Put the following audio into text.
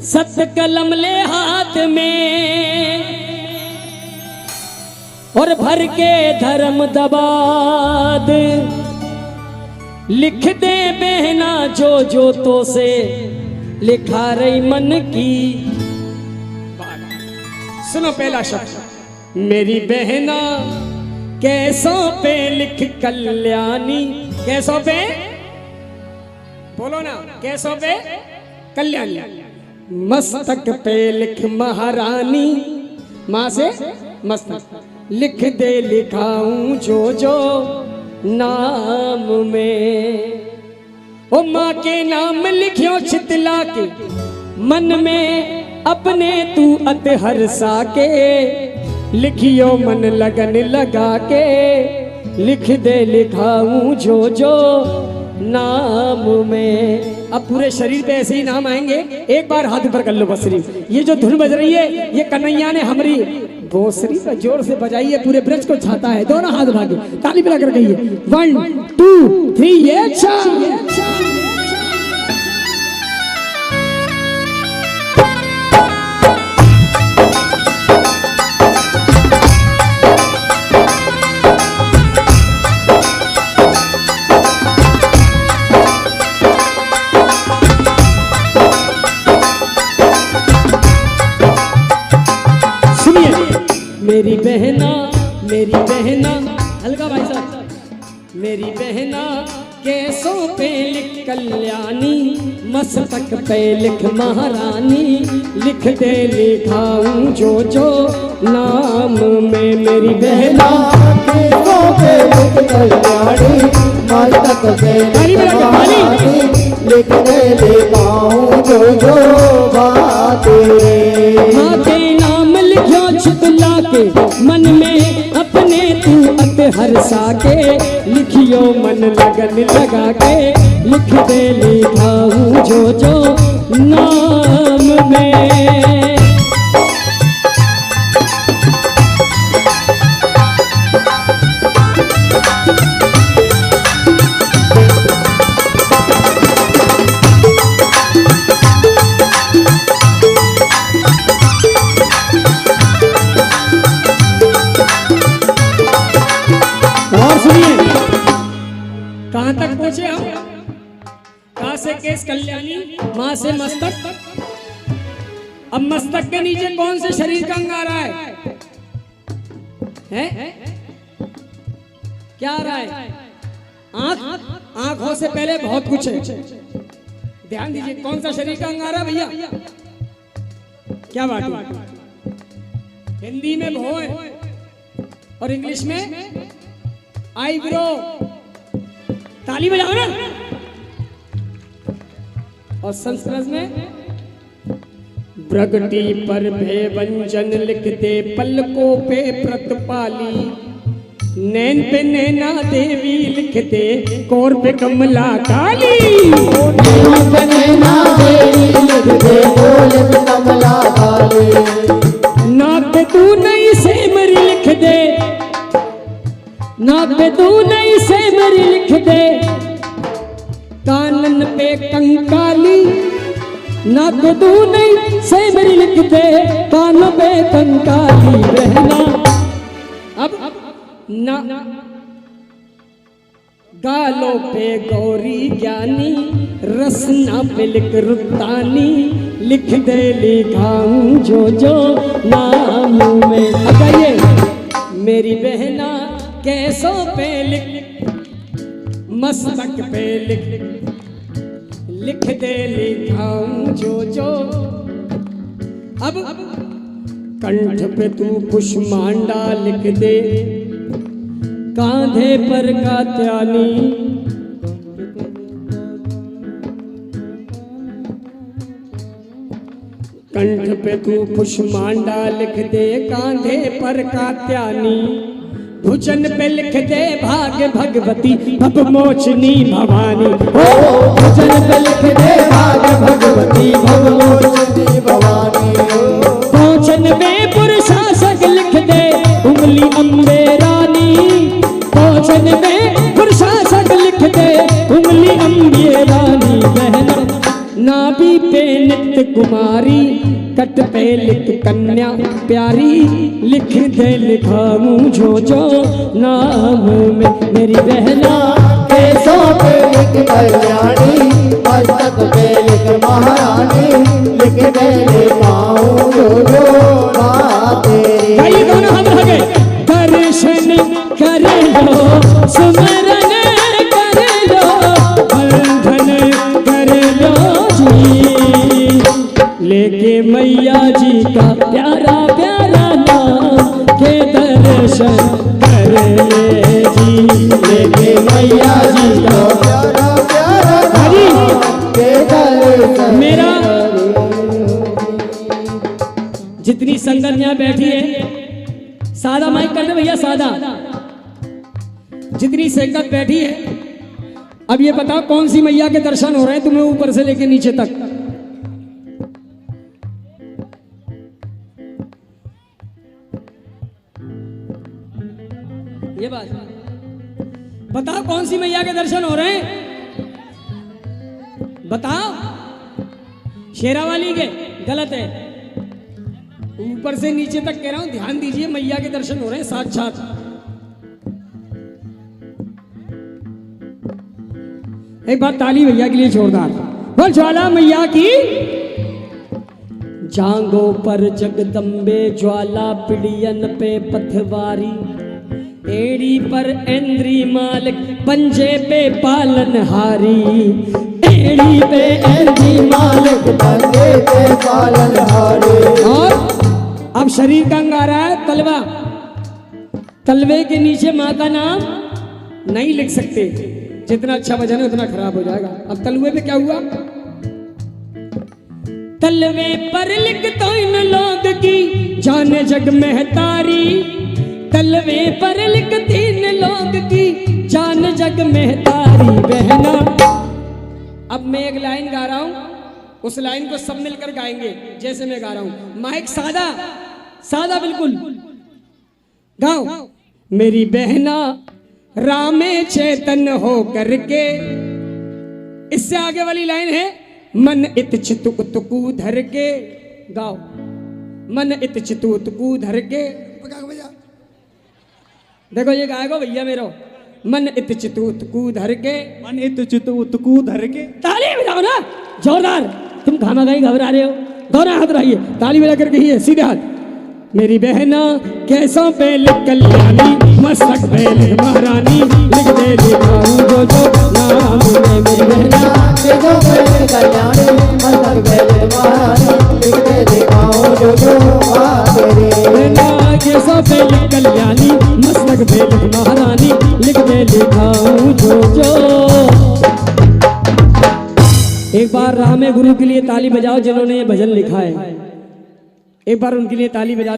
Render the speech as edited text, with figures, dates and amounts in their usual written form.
सत कलम ले हाथ में और भर के धर्म दबाद लिख दे बहना जो जो तो से लिखा रही मन की। सुनो पहला शब्द, मेरी बहना कैसों पे लिख कल्याणी। कैसों पे बोलो ना, कैसों पे कल्याणी। मस्तक पे लिख महारानी, माँ से मस्तक लिख दे लिखाऊं जो जो नाम में। ओ माँ के नाम लिखियो छितला के मन में अपने तू अत हरसा के। लिखियो मन लगन लगा के लिख दे लिखाऊं जो जो नाम में। अब पूरे शरीर पे ऐसे ही नाम आएंगे, एक बार हाथ ऊपर कर लो बस सिर्फ। ये जो धुन बज रही है ये कन्हैया ने हमारी बांसुरी का जोर से बजाई है, पूरे ब्रज को छाता है। दोनों हाथ भागे ताली बजा कर गई है। 1 2 3 ये मेरी बहना हल्का भाई साहब, मेरी बहना कैसों पे लिख कल्याणी। मस्तक पे लिख महारानी लिख दे लिखाऊं जो जो नाम में। मेरी बहना कैसों पे लिख कल्याणी, मस्तक पे महारानी लिख दे लिखाऊं जो जो बातें। माँ के नाम लिखो छितला के मन में अपने तू अत हरसा के। लिखियो मन लगन लगा के लिख दे लिखाऊं जो जो नाम में। कहां तक पहुंचे हम? कहां से केस कल्याणी, मां से मस्तक। अब मस्तक के नीचे कौन से शरीर का अंग आ रहा है? क्या आ रहा है? आंख। आंखों से पहले बहुत कुछ है, ध्यान दीजिए। कौन सा शरीर का अंग आ रहा है भैया? क्या बात है? हिंदी में भौं है और इंग्लिश में आईब्रो। ताली बजाओ ना। और संस्कृत में प्रगति पर भे व्यंजन लिखते पलकों पे प्रतिपाली। नैन पे नैना देवी लिखते कौर पे कमला काली। नैन पे नैना देवी लिखते कौर पे कमला काली। नाक पे तू नहीं सेमरी लिख दे, नाक पे तू नहीं सेमरी लिख दे। कानन पे कंकाली, नाक पे तू नहीं सेमरी लिख दे। कान पे कंकाली रहना। अब ना गालों पे गौरी ज्ञानी, रसना पे लिख रुतानी लिख दे लिखाऊं जो जो नाम में। अब आइए, मेरी बहना कैसों पे लिख, मस्तक पे लिख दे लिखाऊं जो जो। अब कंठ पे तू कुष्मांडा लिख दे, कांधे पर कात्यायनी। कंठ पे तू कुष्मांडा लिख दे, कांधे पर कात्यायनी। भुजन पे लिख दे भाग्य भगवती भवमोचनी भवानी। भुजन पे लिख दे भाग्य भगवती भवमोचनी भवानी। पहुंचन में पुरुषासक लिख दे उंगली अम्बे रानी। पहुंचन में पुरुषासक लिख दे उंगली अम्बे रानी। बहना नाभि पे नित्य कुमारी, कट पे लिख कन्या प्यारी, लिख दे लिखाऊं जो जो नाम में। मेरी बहना केसों पे लिख कल्याणी, मस्तक पे लिख महारानी, लिख दे लिखाऊं जो जो नाम तेरे। भाई दोनों हाथ लगे, दर्शन कर लो, सुमरन कर लो, बंधन कर लो जी, लेके मैया जी का प्यारा प्यारा नाम के दर्शन कर ले जी, लेके मैया जी का प्यारा प्यारा हरी के दर्शन। मेरा जितनी संगत यहाँ बैठी है, सादा माइक कर दे भैया, सादा। जितनी संगत बैठी है, अब ये बताओ कौन सी मैया के दर्शन हो रहे हैं तुम्हें ऊपर से लेके नीचे तक? ये बात बताओ कौन सी मैया के दर्शन हो रहे हैं? बताओ। शेरा वाली के? गलत है, ऊपर से नीचे तक कह रहा हूं, ध्यान दीजिए, मैया के दर्शन हो रहे हैं साक्षात। एक बार ताली भैया के लिए जोरदार, बोल ज्वाला मैया की। जांगों पर जगदम्बे ज्वाला, पिड़ियन पे पथवारी, एड़ी पर इंद्री मालिक, पंजे पे पालनहारी, एड़ी पे इंद्री मालिक, पंजे पे पालनहारी। और अब शरीर का अंग आ रहा है तलवा, तलवे के नीचे माँ का नाम नहीं लिख सकते, जितना अच्छा वजन है उतना खराब हो जाएगा। अब तलवे पे क्या हुआ? तलवे पर लिख तो इन लोग की जाने जग महतारी, तलवे पर लिख तीन लोग की जान जग महतारी बहना। अब मैं एक लाइन गा रहा हूं, उस लाइन को सब मिलकर गाएंगे जैसे मैं गा रहा हूं। माइक सादा सादा बिल्कुल गाओ। मेरी बहना रामे चेतन हो करके, इससे आगे वाली लाइन है, मन इत चितु उतकू धर के, गाओ। मन इत चितु उतकू धर के, देखो ये गाएगा भैया मेरो। मन इत चितु उतकू धर के, मन इत चित उतकू धर के। ताली बजाओ ना जोरदार, तुम खामा खाई घबरा रहे हो। दोनों हाथ रहिए, ताली बजा करके ही सीधे हाथ। मेरी बहना कैसों पे लिख कल्याणी, मस्तक पे लिख महारानी, लिख दे लिखाऊं जो जो नाम में। मेरी बहना केसों पे लिख कल्याणी, मस्तक पे लिख महारानी, लिख दे लिखाऊं जो जो नाम तेरे। बहना कैसों पे लिख कल्याणी, मस्तक पे लिख महारानी, लिख दे लिखाऊं जो जो। एक बार रामे गुरु के लिए ताली बजाओ जिन्होंने ये भजन लिखा है, एक बार उनके लिए ताली बजा।